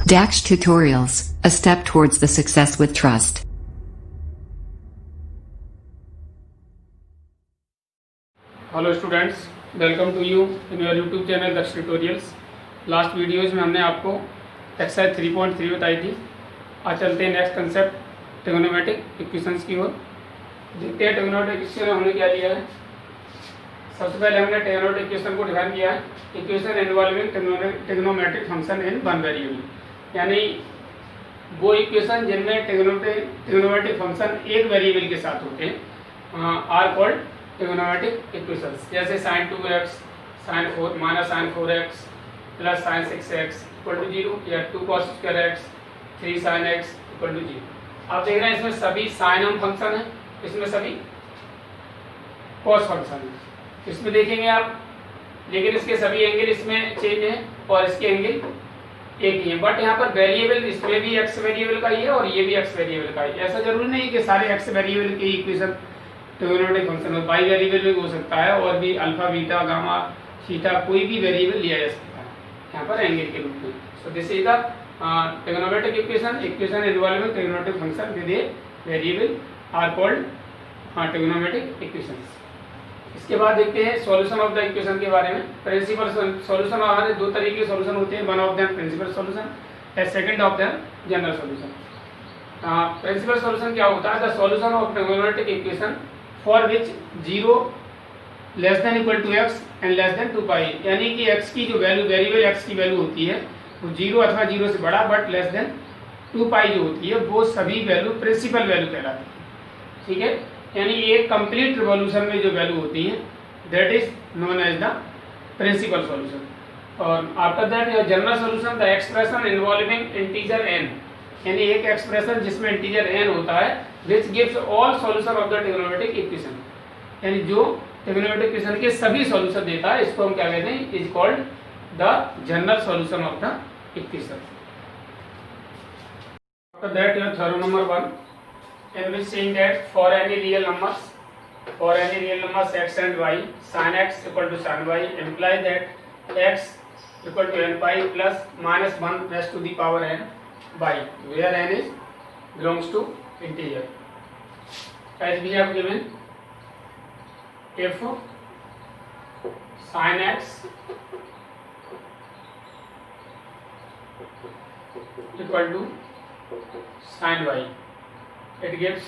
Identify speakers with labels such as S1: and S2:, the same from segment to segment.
S1: Dax Tutorials, a step towards the success with trust.
S2: Hello students, welcome to you in your YouTube channel Daksh tutorials. Last videos में हमने आपको exercise 3.3 बताई थी। आज चलते हैं नेक्स्ट कंसेप्ट ट्रिग्नोमेट्रिक इक्वेशंस की ओर। देखते हैं ट्रिग्नोमेट्रिक इक्वेशन में हमने क्या लिया है। सबसे पहले हमने ट्रिग्नोमेट्रिक इक्वेशन को डिफाइन किया है, equation involving trigonometric function in one variable, यानी वो इक्वेशन जिनमें ट्रिग्नोमेट्रिक फंक्शन एक वेरिएबल के साथ होते हैं आर कॉल्ड ट्रिग्नोमेट्रिक इक्वेशंस। जैसे sin 2x sin 4 minus sin 4x plus sin 6x equal to 0 या 2 cos square x 3 sin x equal to 0। आप देख रहे हैं इसमें सभी साइन हम फंक्शन है, इसमें सभी कॉस फंक्शन है। इसमें देखेंगे आप, लेकिन इसके सभी एंगल इसमें चेंज है और इसके एंगल एक ही है। बट यहाँ पर वेरिएबल इसमें भी एक्स वेरिएबल का ही है और ये भी एक्स वेरिएबल का ही है। ऐसा जरूरी नहीं कि सारे एक्स वेरिएबल के इक्वेशन ट्रिग्नोमेट्रिक फंक्शन हो, बाई वेरिएबल भी हो सकता है और भी अल्फा बीटा गामा थीटा कोई भी वेरिएबल लिया जा सकता है यहाँ पर एंगल के रूप में। So this is the trigonometric equation involving trigonometric function with a variable are called trigonometric equations. इसके बाद देखते हैं सॉल्यूशन ऑफ द इक्वेशन के बारे में। प्रिंसिपल सॉल्यूशन हमारे दो तरीके के सॉल्यूशन होते हैं, one of them principal solution and second of them general solution. Principal solution क्या होता है? The solution of trigonometric equation for which 0 less than equal to x and less than 2 pi, यानी कि x की जो value variable x की value होती है वो 0 अथवा 0 से बड़ा बट लेस देन 2 पाई जो होती है वो सभी वैल्यू प्रिंसिपल वैल्यू कहलाती है। ठीक है, यानी एक कंप्लीट रिवॉल्यूशन में जो वैल्यू होती है that is known as the principal solution. और after that general solution the expression involving integer n, यानी एक एक्सप्रेशन जिसमें इंटीजर n होता है which gives all solution of the trigonometric equation, यानी जो ट्रिग्नोमेट्रिक इक्वेशन के सभी सॉल्यूशन देता है, इसको हम क्या कहते हैं? Is called the general solution of the equation. After that your theorem number 1 in which saying that for any real numbers x and y sin x equal to sin y implies that x equal to n pi plus minus 1 raised to the power n by where n is belongs to integer, as we have given if sin x equal to sin y, it gives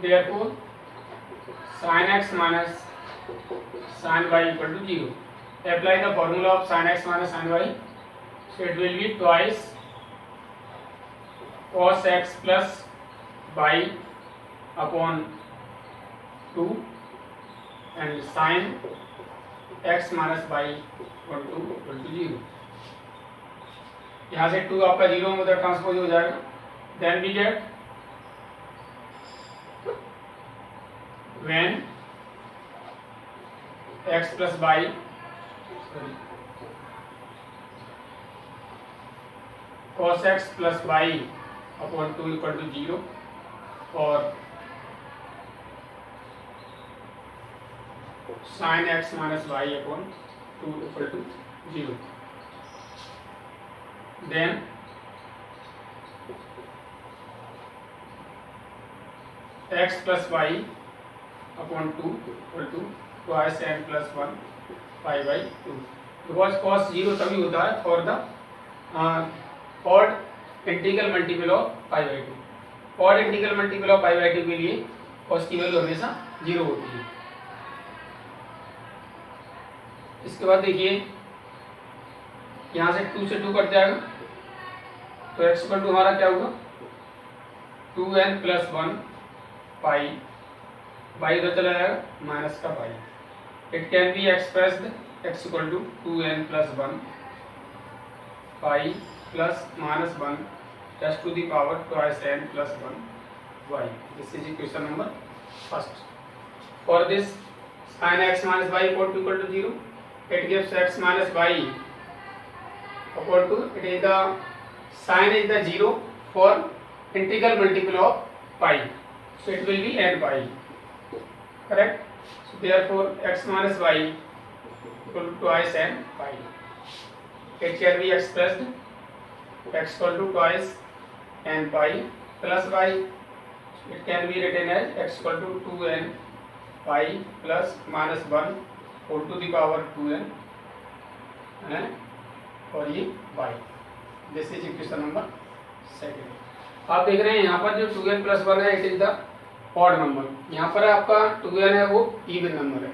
S2: therefore sin x minus sin y equal to 0. Apply the formula of sin x minus sin y, so it will be twice cos x plus y upon 2 and sin x minus y equal to 0। यहाँ से 2 आपका 0 में उधर transpose हो जाएगा। Then we get when x plus y cos x plus y upon 2 equal to 0 और sin x minus y upon 2 equal to 0, then x plus y upon 2 equal to twice n plus 1 pi by 2, because cos 0 तभी होता है for the odd integral multiple of pi by 2। Odd integral multiple of pi by 2 के लिए cos की value हमेशा 0 होती है। इसके बाद देखिए यहाँ से 2 से 2 कट जाएगा तो x इक्वल टू हमारा क्या होगा 2n प्लस 1 पाई, बाई इधर चला जाएगा माइनस का pi. It can be expressed x equal to 2n plus 1 pi plus minus 1 just to the power twice n plus 1 y. This is equation number first. For this sin x minus y equal to 0, it gives x minus y equal to, it is the sin is the 0 for integral multiple of pi, so it will be n pi, correct? So therefore x minus y equal to twice n pi. It can be expressed x equal to twice n pi plus y. It can be written as x equal to 2n pi plus minus 1 whole to the power 2n और ये y. This is equation number second. आप देख रहे हैं यहाँ पर जो 2n plus 1 है it is the odd number. यहाँ पर आपका 2n है वो इवन नंबर है.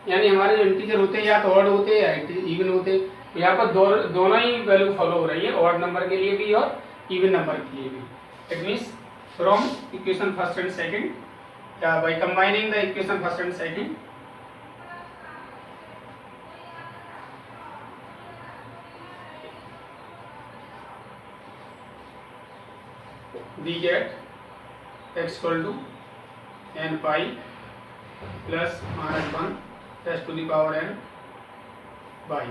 S2: यानी हमारे जो इंटीजर होते हैं या तो ऑड होते हैं या इवन होते हैं. यहाँ पर दोनों ही वैल्यू फॉलो हो रही है, ऑड नंबर के लिए भी और इवन नंबर के लिए भी. It means from equation first and second by combining the equation first and second we get x equal to n pi plus minus 1 s to the power n by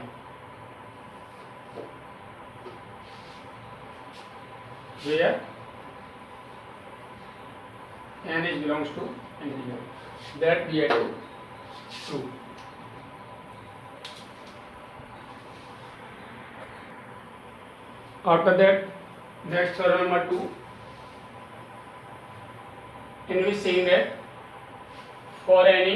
S2: where n is belongs to integer. That we have to prove. After that, next theorem number 2, in which saying that for any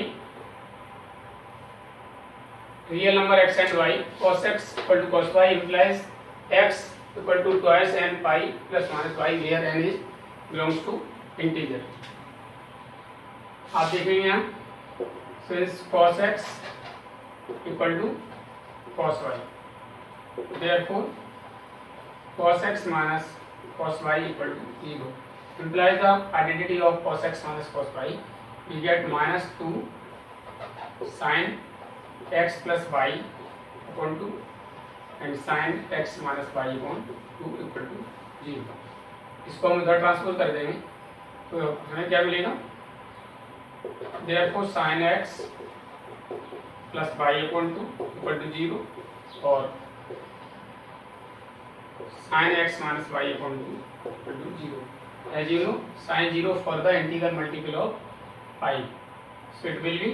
S2: real number x and y, cos x equal to cos y implies x equal to twice n pi plus minus y where n is belongs to integer. आप देखेंगे यहाँ since cos x equal to cos y, therefore cos x minus cos y equal to 0 implies the identity of cos x minus cos y. We get minus 2 sin x plus y upon 2 and sin x minus y upon 2 equal to 0. इसको हम इधर transfer कर देंगे तो हमें क्या मिलेगा. Therefore sin x plus y upon 2 equal to 0 और sin x minus y upon 2 equal to 0. As you know, sin 0 for the integral multiple of pi, so it will be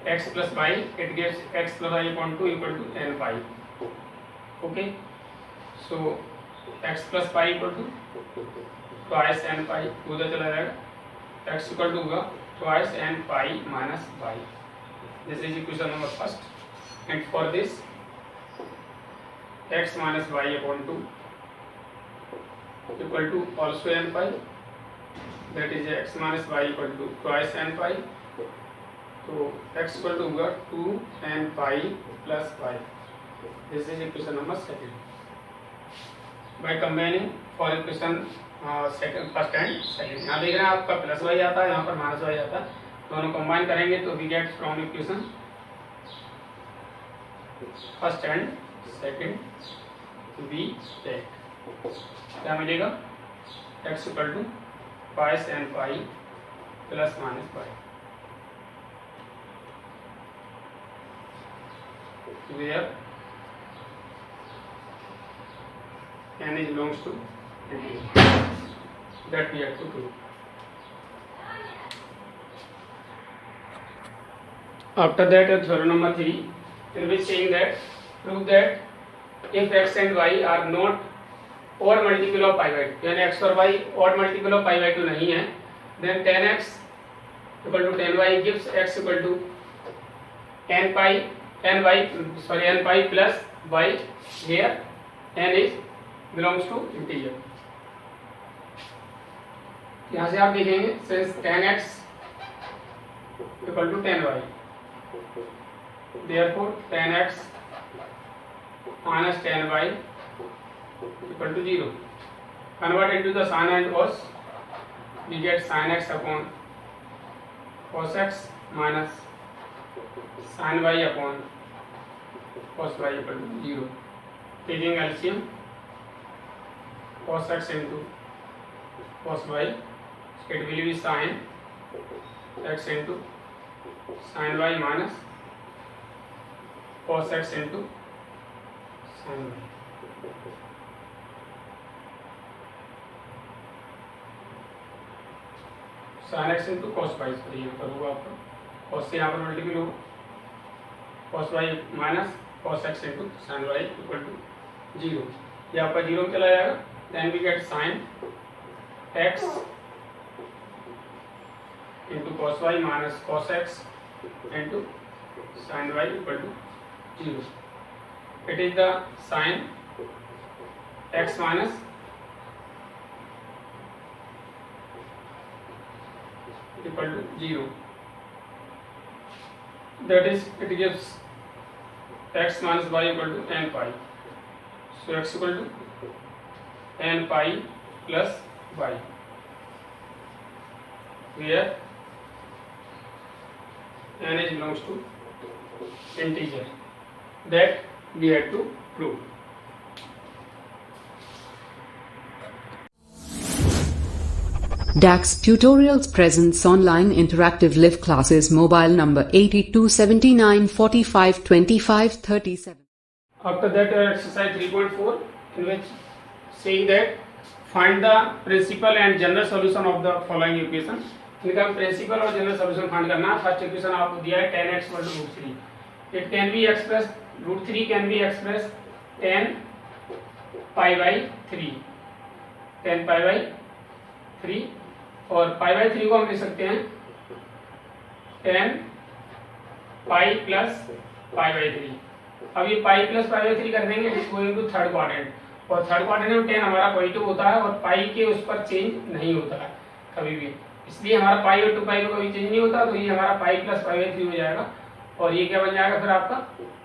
S2: x plus y. It gives x plus y upon 2 equal to n pi. Okay, so x plus pi equal to twice n pi. उधर चला जाएगा. x equal to होगा twice n pi minus y. This is equation number first. And for this x minus y upon 2 equal to also n pi, that is x minus y equal to twice n pi. So x equal to होगा 2 n pi plus y. This is equation number second. By combining for equation second first and second, यहाँ देख रहे हैं आपका plus Y आता है, यहाँ पर माइनस वाई आता है. दोनों कंबाइन करेंगे तो we get from equation first and second be take क्या मिलेगा. X equal to pies n pi plus minus pi where n is belongs to that we have to prove. After that, theorem number 3, in which saying that prove that if x and y are not odd multiple of pi by 2, यानी x और y odd multiple of pi by 2 नहीं है, then tan x equal to tan y gives x equal to n pi plus y here n is belongs to integer. यहाँ से आप देखेंगे since tan x equal to tan y, therefore tan x minus tan y equal to 0. Convert into the sin and cos, we get sin x upon cos x minus sin y upon cos y equal to 0. Taking LCM, cos x into cos y, it will be sin x into sin y minus cos x into sin y. sin x into cos y से यहाँ पर होगा आपका cos से यहाँ पर multiple होगा cos y minus cos x into sin y equal to 0. ये आपका 0 चला जाएगा। Then we get sine x into cos y minus cos x into sine y equal to 0. It is the sine x minus equal to 0. That is, it gives x minus y equal to n pi. So x equal to n pi plus y, where n is belongs to integer. That we had to prove.
S1: DAX Tutorials presents online interactive live classes. Mobile number 8279452537.
S2: After that, exercise 3.4, in which saying that find the principal and general solution of the following equation. इनका principal और general solution find करना है। First equation आपको दिया है tan x = √3. It can be express √3 can be express tan π/3, tan π/3, और π/3 को हम लिख सकते हैं tan पाई प्लस π/3. अब ये पाई प्लस π/3 कर देंगे गोइंग टू थर्ड क्वाड्रेंट, और थर्ड क्वाड्रेंट में tan हमारा पॉजिटिव होता है और पाई के उस पर चेंज नहीं होता है कभी भी, इसलिए हमारा पाई और 2 पाई में कभी चेंज नहीं होता, तो ये हमारा पाई प्लस π/3 हो जाएगा। और ये क्या बन जाएगा फिर आपका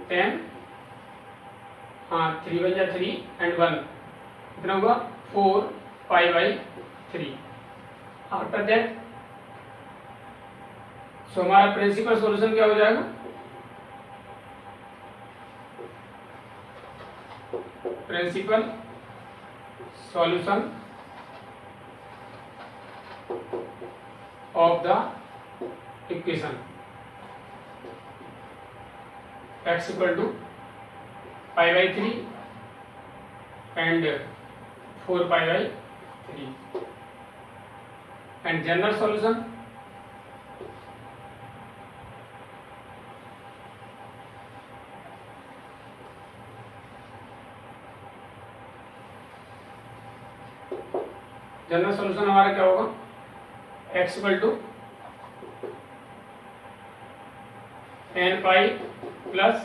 S2: tan 3 बन जाए 3 and 1 कितना होगा 4 π/3. आफ्टर दैट सो हमारा प्रिंसिपल सॉल्यूशन क्या हो जाएगा, principal solution of the equation x equal to π/3 and 4 π/3, and general solution हमारा क्या होगा, x equal to n pi plus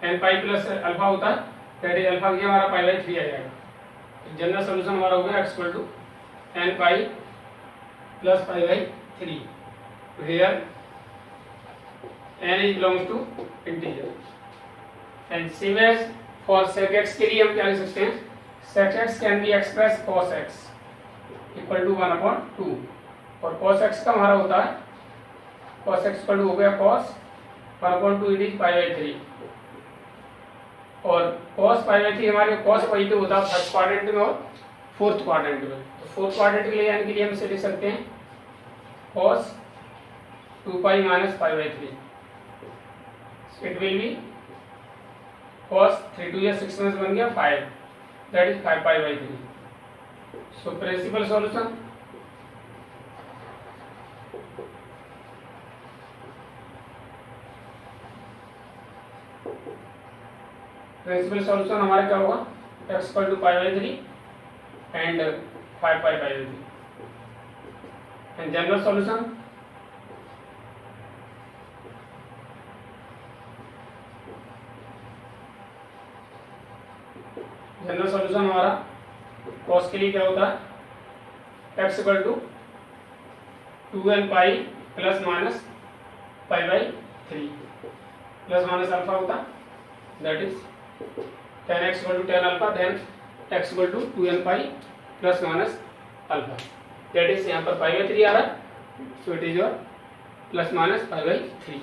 S2: n pi plus alpha होता है, दैट इज अल्फा की हमारा π/3 आ जाएगा। जनरल सॉल्यूशन हमारा हो गया x equal to n pi plus π/3, where n is belongs to integer. And same as for sec x के लिए हम क्या लिख सकते हैं, sec x can be express cos x equal to 1/2, और cos x का हमारा होता है cos x इक्वल टू हो गया cos 1/2 इट इज π/3, और cos π/3 हमारे cos पॉजिटिव होता है फर्स्ट क्वाड्रेंट में और फोर्थ क्वाड्रेंट में, तो फोर्थ क्वाड्रेंट के लिए यानी के लिए हम इसे लिख सकते हैं cos 2π - π/3, it will be cos 3 2 या 6 में से बन गया 5, that is 5 π/3. So principal solution हमारा क्या होगा, x equal to π/3 and 5 π/3, and general solution हमारा cos के लिए क्या होता है, x equal to 2n pi plus minus π/3 plus minus alpha होता है, that is tan x equal to tan alpha, then x equal to 2n pi plus minus alpha, that is यहाँ पर π/3 आ रहा है, so it is your plus minus π/3.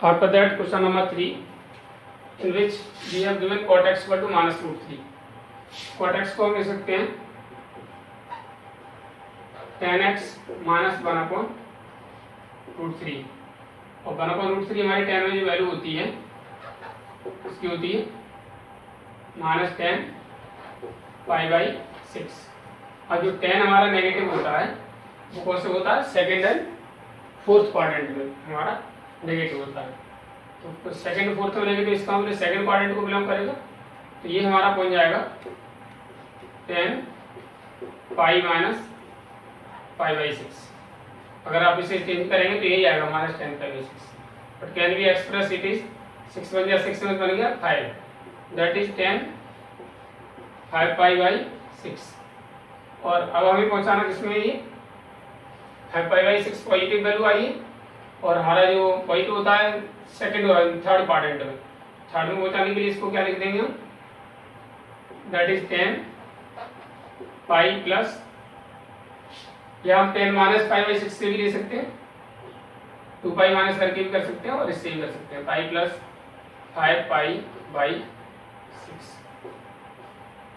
S2: After that, question number 3, in which we have given cot x equal to -√3. cot x को हम लिख सकते हैं tan x -1/√3, और 1/√3 हमारी tan में जो वैल्यू होती है इसकी होती है -tan π/6. अब जो tan हमारा नेगेटिव होता है वो कौन से होता है, सेकेंड एंड फोर्थ क्वाड्रेंट में हमारा नेगेटिव होता है। तो सेकंड फोर्थ में नेगेटिव, इसका मतलब सेकंड क्वाड्रेंट को बिलोंग करेगा। तो ये हमारा पहुंच जाएगा 10 पाई माइनस पाई बाई 6। अगर आप इसे चेंज करेंगे तो यही आएगा minus 10 pi by 6। But can be express it is 6 बन गया, 6 में बन गया 5, दैट इज 10 5 पाई बाई 6। और अब हमें पहुंचाना किसमें, ये 5 पाई बाई 6 पॉजिटिव वैल्यू आई है, और हमारा जो पॉजिटिव होता है सेकंड थर्ड क्वाड्रेंट में, थर्ड में पहुंचाने के लिए इसको क्या लिख देंगे हम, दैट इज 10 पाई प्लस, या हम 10 माइनस पाई बाई 6 से भी ले सकते हैं, 2 पाई माइनस करके भी कर सकते हैं, और इससे भी कर सकते हैं, पाई प्लस 5 पाई बाई 6।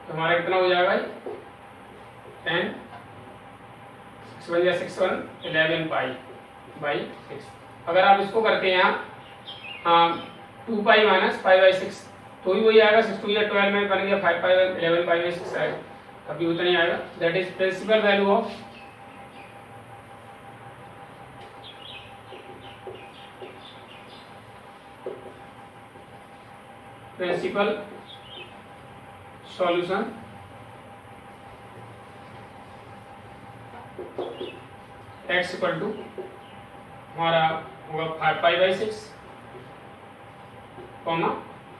S2: तो हमारा कितना हो जाएगा भाई, 10 6 बन गया 6 1 11 पाई बाई 6। अगर आप इसको करते हैं यहाँ 2 पाई माइनस पाई बाई 6 तो भी वही आएगा, 6 2 या 12 में बन गया 5 पाई 11 पाई बाई 6 आएगा, अभी उतना ही आएगा। That is principal value of principal solution x equal to हमारा होगा 5 pi by 6 comma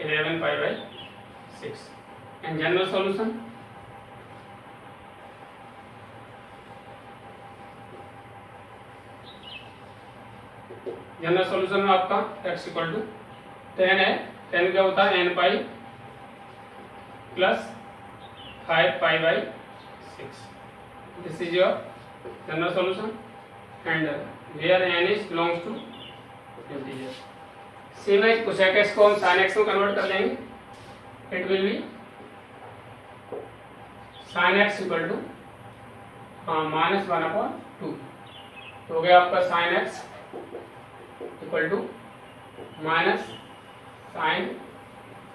S2: 11 pi by 6। And general solution में आपका x इक्वल टू 10 है, 10 क्या होता है n pi plus 5 pi by 6। This is your general solution and where n is belongs to integer. Same है cosec x को हम sin x में कन्वर्ट कर लेंगे, it will be sin x equal to -1/2। तो हो गया आपका sin x equal to minus sine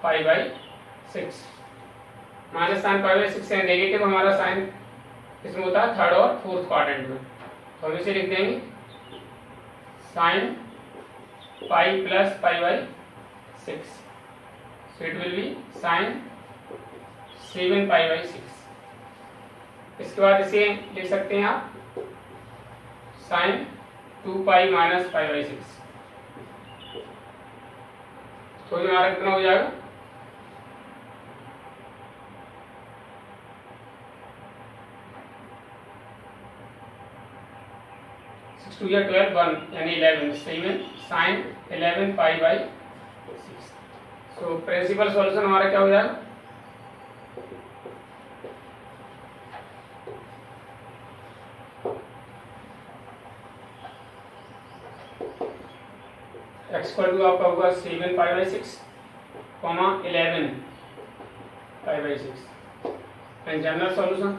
S2: pi by 6। Minus sine pi by 6 है, नेगेटिव हमारा साइन इसमें होता है थर्ड और फोर्थ क्वाड्रेंट में, तो हम इसे लिख देंगे sine pi plus pi by 6, so it will be sine 7 pi by 6। इसके बाद इसे लिख सकते हैं आप sine 2 pi minus pi by 6। तो ये हमारा कितना हो जाएगा, टू या 12 1 यानी 11 7 sine 11 pi by 6। So principal solution हमारा क्या हो जाएगा, x इक्वल टू आपका होगा 7 pi by 6 comma 11 pi by 6। And general solution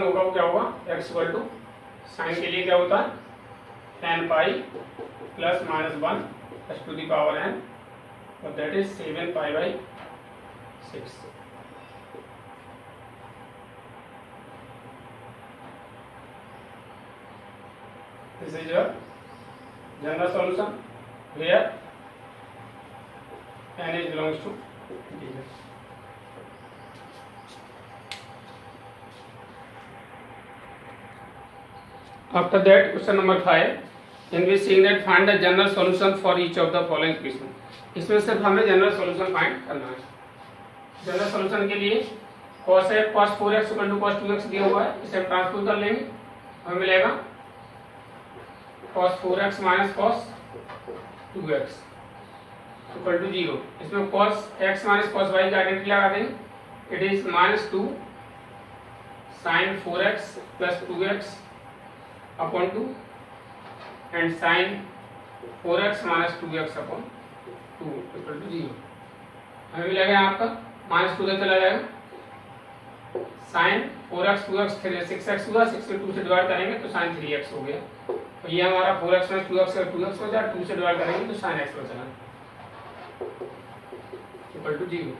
S2: होगा क्या होगा, x इक्वल टू साइन के लिए क्या होता है n pi plus -1 plus to the power n, और that is 7 pi by 6। This is your general solution where n is belongs to integers। After that, question number 5, in which seeing that find the general solution for each of the following equation। इसमें सिर्फ हमें general solution find करना है। General solution के लिए cos है cos 4x equal to cos 2x दिया हुआ है, इसे हम ट्रांसपोज कर लेंगे, हमें मिलेगा cos 4x minus cos 2x equal to 0। इसमें cos x minus cos y का आइडेंटिटी लगा देंगे, it is -2 sin 4x plus 2x upon 2 and sine 4x minus 2x upon 2 equal to 0। हमें मिलेगा यहाँ आपका -2 से चला जाएगा, साइन 4x 2x 6x हुआ, 6 से 2 से डिवाइड करेंगे तो साइन 3x हो गया। तो ये हमारा 4x माइनस 2x 2x हो जाए, 2 से डिवाइड करेंगे तो साइन x बचेगा। Equal to 0।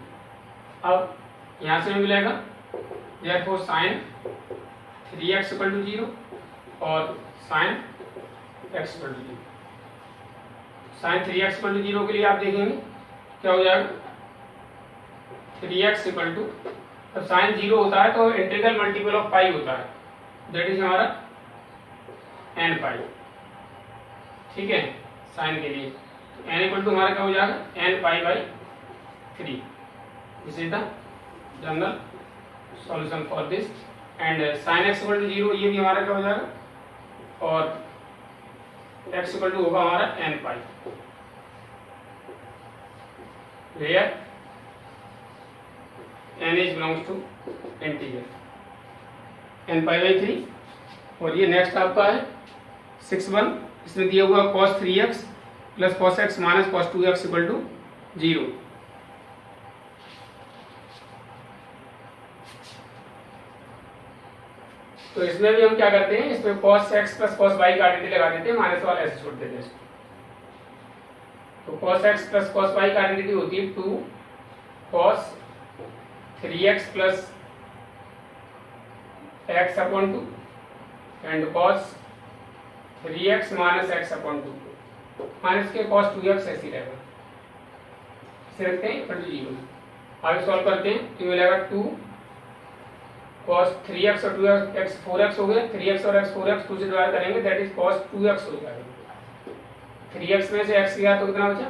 S2: अब यहाँ से हमें मिलेगा therefore sin 3x equal to 0 और sin x equal to 0। sin 3x equal to 0 के लिए आप देखेंगे क्या हो जाएगा, 3x इक्वल टू, जब sin 0 होता है तो इंटीग्रल मल्टीपल ऑफ पाई होता है, दैट इज हमारा n पाई। ठीक है, साइन के लिए n इक्वल टू हमारा क्या हो जाएगा, n pi by 3। This is the general solution for this. And sin x equal to 0 ये भी हमारा क्या हो जाएगा, और x इक्वल टू होगा हमारा n pi, where n is belongs to integer n pi by 3। और ये नेक्स्ट आपका है 6(1), इसमें दिया हुआ cos 3x plus cos x minus cos 2x equal to 0। तो इसमें भी हम क्या करते हैं, इसमें cos x plus cos y का आइडेंटिटी लगा देते हैं, माइनस वाला ऐसे छोड़ देते हैं। तो cos x plus cos y का आइडेंटिटी होती है 2 cos 3x plus x upon 2 and cos 3x minus x upon 2 minus के cos 2x ऐसे रहेगा, इसे रखते हैं इक्वल टू 0। आगे सॉल्व करते हैं तो मिलेगा 2 cos 3x और 2x 4x हो गए, 3x और x 4x 2 से डिवाइड करेंगे, दैट इज cos 2x हो जाएगा। 3x में से x गया तो कितना बचा,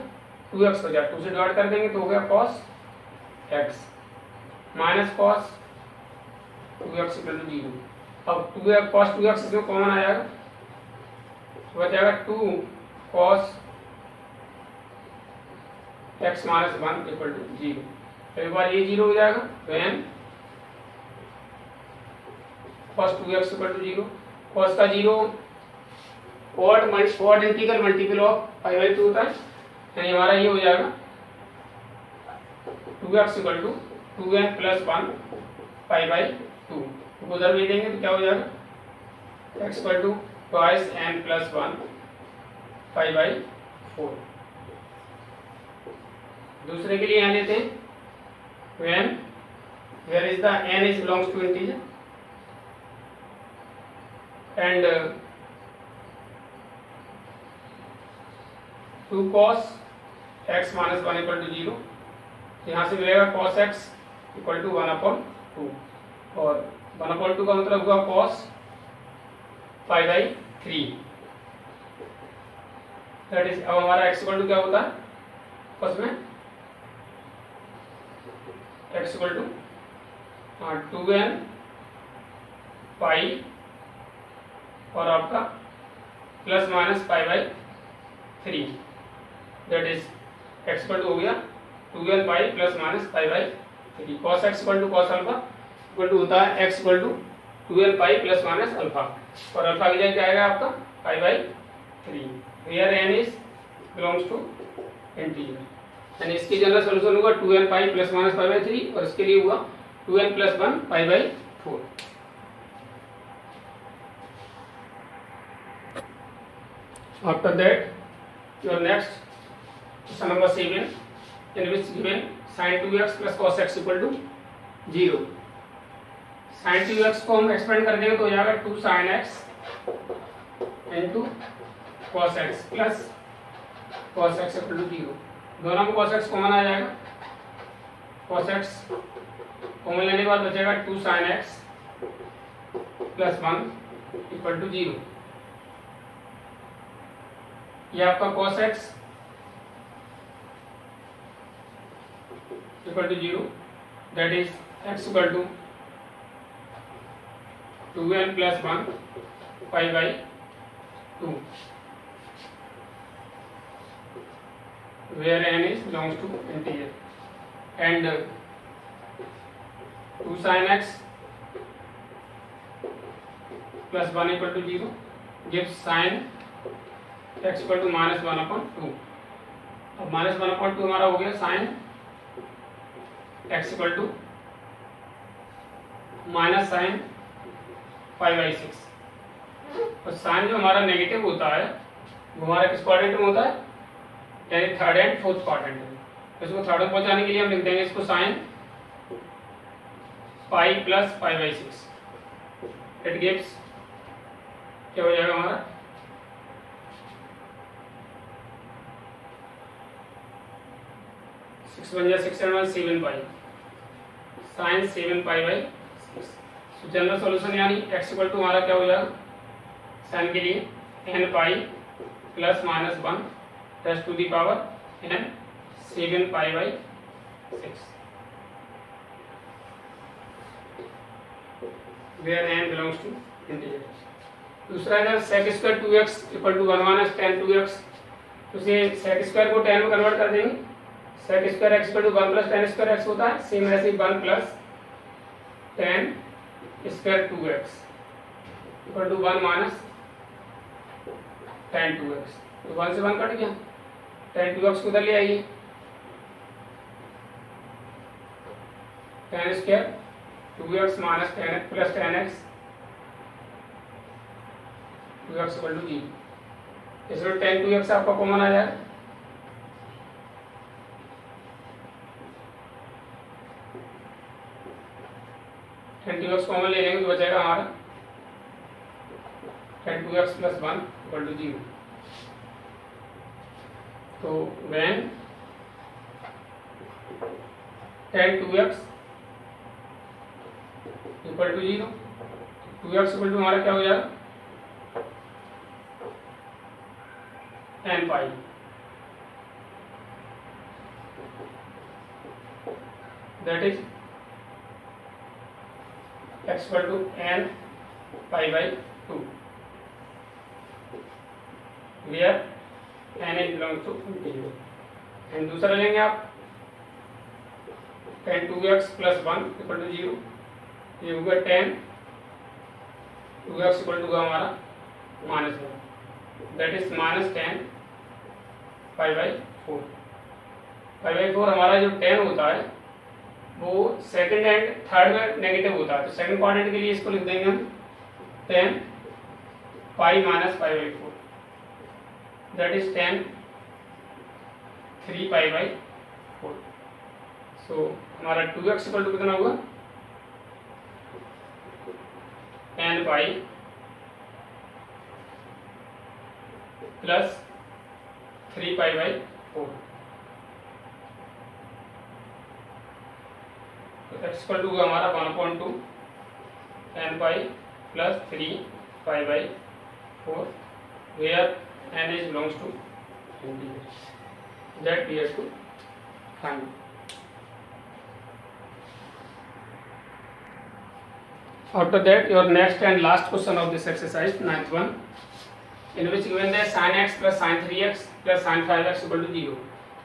S2: 2x हो जाएगा, 2 से डिवाइड कर देंगे तो हो गया cos x minus cos 2x equal to 0। अब 2x cos 2x इसमें कॉमन आ जाएगा, तो बचेगा 2 cos x minus 1 equal to 0। एक बार ये 0 हो जाएगा, when cos 2x equal to 0। cos का 0 odd integral multiple of pi by 2 होता है, यानी हमारा ये हो जाएगा 2x equal to 2n plus 1 pi by 2। तो उधर भी देंगे तो क्या हो जाएगा, x equal to twice n plus 1 pi by 4। दूसरे के लिए यहाँ लेते हैं, when where is the n is belongs to integer and 2 cos x minus 1 equal to 0। यहाँ से मिलेगा cos x equal to 1 upon 2 और 1 अपॉन 2 का मतलब हुआ cos pi by 3। That is, अब हमारा x इक्वल टू क्या होता है, फर्स्ट में x equal to 2n pi और आपका plus minus pi by 3, that is x equal to हो गया 2n pi plus minus pi by 3। cos x equal to cos alpha equal to होता है x equal to 2n pi plus minus alpha, और alpha की जगह क्या आएगा आपका pi by 3, where n is belongs to integer. यानी इसकी जनरल सॉल्यूशन होगा 2n pi plus minus pi by 3 और इसके लिए हुआ 2n plus 1 pi by 4। After that, your next question number 7, in which given sin 2x plus cos x equal to 0। sin 2x को हम expand कर देंगे तो हो जाएगा 2 sin x into cos x plus cos x equal to 0। दोनों में cos x common आ जाएगा, cos x कॉमन लेने के बाद बचेगा 2 sin x plus 1 equal to 0। ये आपका cos x equal to 0, that is x equal to 2n plus 1 pi by 2, where n is belongs to integer, and 2 sin x plus 1 equal to 0 gives sin x equal to minus 1 upon 2। अब minus 1 upon 2 हमारा हो गया sin x equal to minus sin 5/6। और sign जो हमारा negative होता है वो हमारा किस क्वाड्रेंट में होता है, यानी थर्ड एंड फोर्थ क्वाड्रेंट में। इसको थर्ड में पहुंचाने के लिए हम लिख देंगे इसको sign pi plus pi by 6। It gives क्या हो जाएगा हमारा 6 बन जाए 6 और 7 pi sine 7 pi by 6। General solution यानी x इक्वल टू हमारा क्या हो जाएगा साइन के लिए n pi plus minus 1 plus to the power n 7 pi by 6 where n belongs to integer। दूसरा है sec square 2x equal to 1 minus tan 2x। तो इसे sec स्क्वायर को tan में कन्वर्ट कर देंगे। sec square x equal to 1 plus tan square x होता है, सेम ऐसे ही 1 plus tan square 2x equal to 1 minus tan 2x। तो 1 से 1 कट गया, tan 2x को उधर ले आइए, tan square 2x minus tan x plus tan x 2x equal to 0। इसमें tan 2x आपका कॉमन आ जाएगा, tan 2x कॉमन ले लेंगे तो बचेगा हमारा tan 2x plus 1 equal to 0। तो when tan 2x equal to 0, 2x equal to हमारा क्या हो जाएगा n pi, that is x equal to n pi by 2 where n is belongs to integer. And दूसरा लेंगे आप tan 2x plus 1 equal to 0, ये होगा tan 2x इक्वल टू हमारा minus 1, that is minus tan pi by 4। Pi by 4 हमारा जो tan होता है वो सेकंड एंड थर्ड में नेगेटिव होता है, तो सेकंड क्वाड्रेंट के लिए इसको लिख देंगे हम tan pi minus pi by 4, that is tan 3 pi by 4। So हमारा 2x इक्वल टू कितना होगा n pi plus 3 pi by 4। तो x इक्वल टू हमारा 1/2 n pi plus 3 pi by 4 where n is belongs to integer, that we have to find। After that, your next and last question of this exercise, 9th one, in which given the sin x plus sin 3x plus sin 5x equal to 0।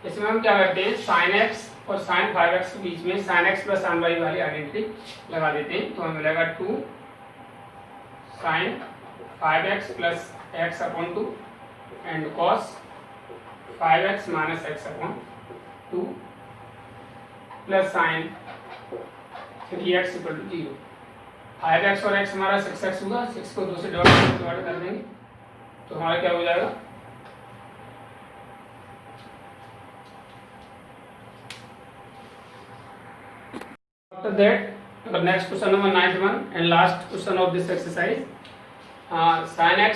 S2: इसमें हम क्या करते हैं sin x और sin 5x के बीच में sin x plus sin y वाली identity लगा देते हैं, तो हमें मिलेगा 2 sin 5x plus x upon 2 and cos 5x minus x upon 2 plus sin 3x equal to 0। 5x और x हमारा 6x होगा, 6 को 2 से डिवाइड कर देंगे तो हमारा क्या हो जाएगा after that our next question number 9th one and last question of this exercise, sin x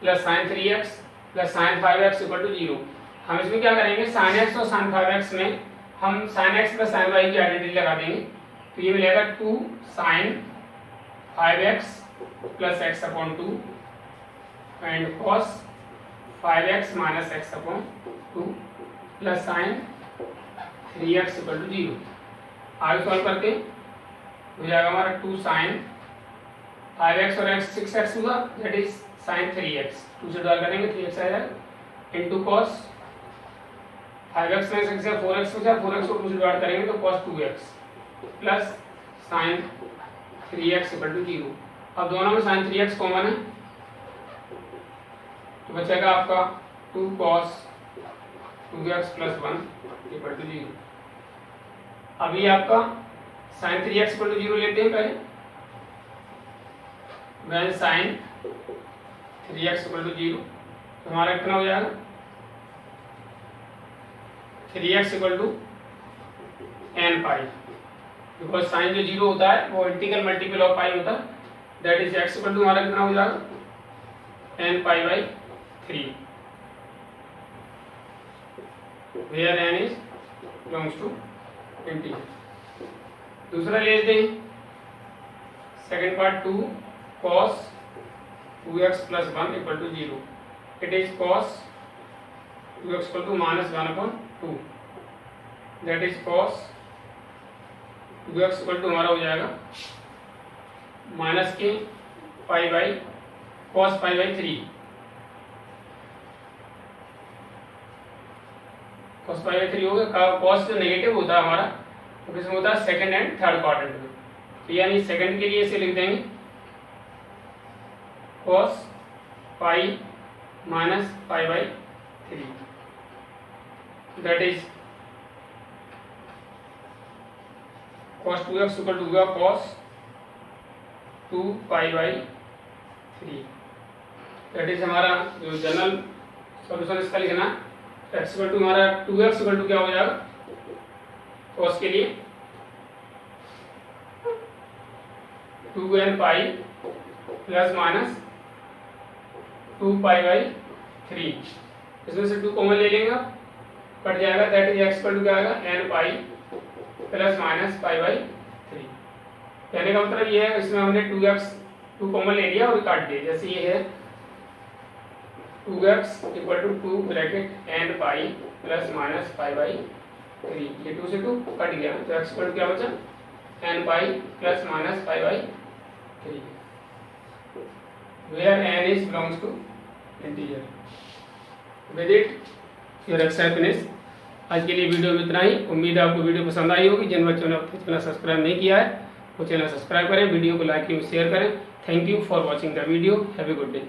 S2: plus sin 3x plus sine 5x equal to 0। हम इसमें क्या करेंगे sin x और sin 5x में हम sin x plus sin y की identity लगा देंगे, तो ये मिलेगा 2 sin 5x plus x upon 2 and cos 5x minus x upon 2 plus sin 3x equal to 0। आगे सॉल्व करके हो जाएगा हमारा 2 sin 5x और x 6x होगा, दैट इज sin 3x, 2 से डिवाइड करेंगे 3x आ जाएगा इंटू cos 5x में 6 से 4x हो जाए, 4x को 2 से डिवाइड करेंगे तो cos 2x plus sin 3x equal to 0। अब दोनों में sin 3x कॉमन है तो बचेगा आपका 2 cos 2x plus 1 equal to 0। अभी आपका sin 3x इक्वल टू 0 लेते हैं पहले, when sin 3x equal to 0 तो हमारा कितना हो जाएगा 3x equal to n pi, because sine जो 0 होता है वो इंटीग्रल मल्टीपल ऑफ पाई होता है, that is x equal to हमारा कितना हो जाएगा n pi by 3, where n is belongs to integer. दूसरा ले लेते हैं second part 2 cos 2x plus 1 equal to 0, it is cos 2x equal to minus 1 upon 2, that is cos 2x equal to हमारा हो जाएगा माइनस के pi by cos pi by 3, cos pi by 3 हो गया। cos जो negative होता है हमारा तो किसमें होता है सेकंड एंड थर्ड क्वाड्रेंट में, तो यानी सेकंड के लिए इसे लिख देंगे cos pi minus pi by 3, that is cos 2x equal to होगा cos 2 pi by 3, that is हमारा जो जनरल सॉल्यूशन इसका लिखना x इक्वल टू हमारा 2x इक्वल टू क्या हो जाएगा cos के लिए 2n pi plus minus 2 pi by 3, इसमें से 2 कॉमन ले लेंगे कट जाएगा, that is x equal to क्या आएगा n pi plus minus pi by 3। कहने का मतलब ये है इसमें हमने 2 कॉमन ले लिया और काट दिया, जैसे ये है 2x equal to 2 bracket n pi plus minus pi by 3, ये 2 से 2 कट गया, तो x इक्वल टू क्या बचा n pi plus minus pi by 3, where n is belongs to integer। With it your exercise finish। आज के लिए video में इतना ही। उम्मीद है आपको वीडियो पसंद आई होगी। जिन बच्चों ने अब तक चैनल सब्सक्राइब नहीं किया है वो चैनल सब्सक्राइब करें, वीडियो को लाइक एंड शेयर करें। Thank you for watching the video, have a good day.